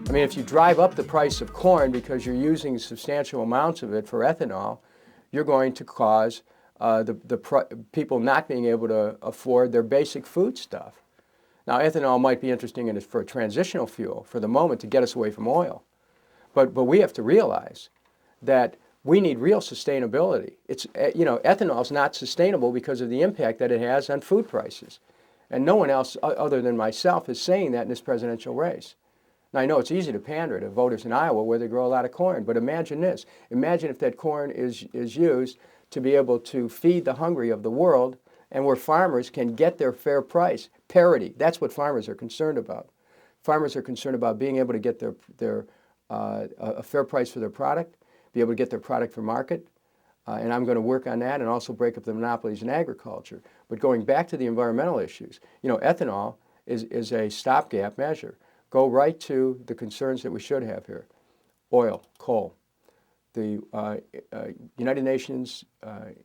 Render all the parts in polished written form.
I mean, if you drive up the price of corn because you're using substantial amounts of it for ethanol, you're going to cause people not being able to afford their basic food stuff. Now, ethanol might be interesting for a transitional fuel for the moment to get us away from oil. But we have to realize that we need real sustainability. Ethanol is not sustainable because of the impact that it has on food prices. And no one else other than myself is saying that in this presidential race. Now, I know it's easy to pander to voters in Iowa where they grow a lot of corn, but imagine this. Imagine if that corn is used to be able to feed the hungry of the world, and where farmers can get their fair price, parity. That's what farmers are concerned about. Farmers are concerned about being able to get a fair price for their product, be able to get their product for market, and I'm going to work on that and also break up the monopolies in agriculture. But going back to the environmental issues, ethanol is a stopgap measure. Go right to the concerns that we should have here. Oil, coal. The United Nations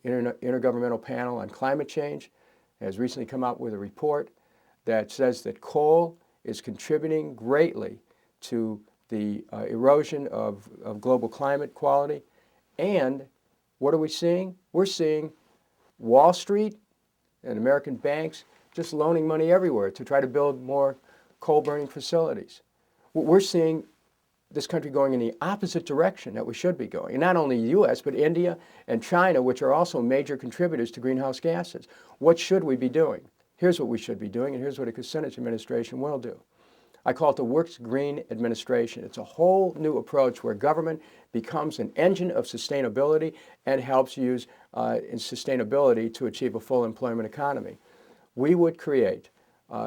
Intergovernmental Panel on Climate Change has recently come out with a report that says that coal is contributing greatly to the erosion of global climate quality. And what are we seeing? We're seeing Wall Street and American banks just loaning money everywhere to try to build more coal-burning facilities. We're seeing this country going in the opposite direction that we should be going. And not only the U.S., but India and China, which are also major contributors to greenhouse gases. What should we be doing? Here's what we should be doing, and here's what a Kucinich administration will do. I call it the Works Green administration. It's a whole new approach where government becomes an engine of sustainability and helps use in sustainability to achieve a full employment economy. We would create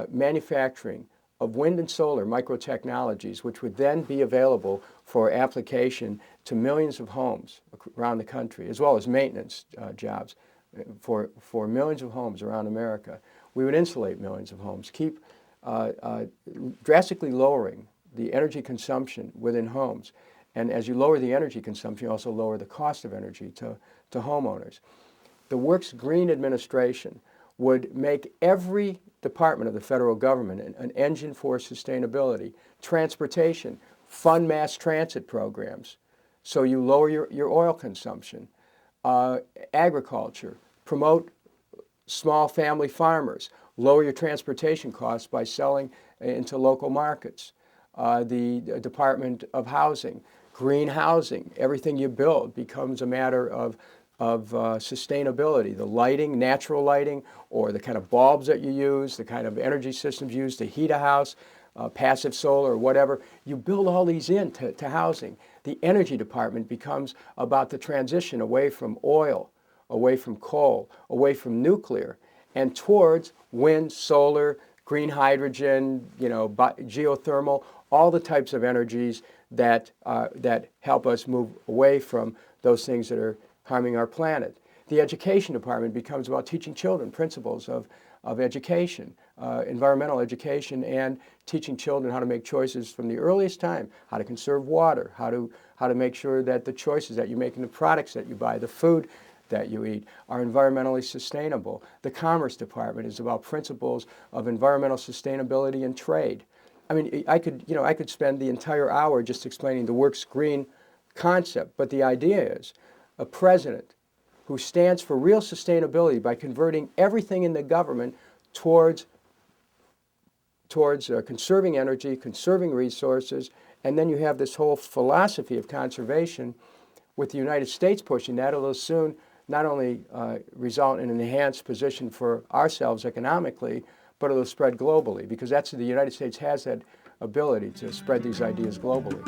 manufacturing of wind and solar microtechnologies, which would then be available for application to millions of homes around the country, as well as maintenance jobs for millions of homes around America. We would insulate millions of homes, keep drastically lowering the energy consumption within homes. And as you lower the energy consumption, you also lower the cost of energy to homeowners. The Works Green administration would make every department of the federal government an engine for sustainability. Transportation, fund mass transit programs, so you lower your oil consumption. Agriculture, promote small family farmers, lower your transportation costs by selling into local markets. The Department of Housing, green housing, everything you build becomes a matter of sustainability. The lighting, natural lighting, or the kind of bulbs that you use, the kind of energy systems used to heat a house, passive solar or whatever, you build all these into housing. The Energy Department becomes about the transition away from oil, away from coal, away from nuclear, and towards wind, solar, green hydrogen, geothermal, all the types of energies that help us move away from those things that are harming our planet. The Education Department becomes about teaching children principles of education, environmental education, and teaching children how to make choices from the earliest time, how to conserve water, how to make sure that the choices that you make in the products that you buy, the food that you eat, are environmentally sustainable. The Commerce Department is about principles of environmental sustainability and trade. I mean, I could spend the entire hour just explaining the Works Green concept, but the idea is a president who stands for real sustainability by converting everything in the government towards conserving energy, conserving resources, and then you have this whole philosophy of conservation with the United States pushing that. It'll soon not only result in an enhanced position for ourselves economically, but it'll spread globally, because the United States has that ability to spread these ideas globally.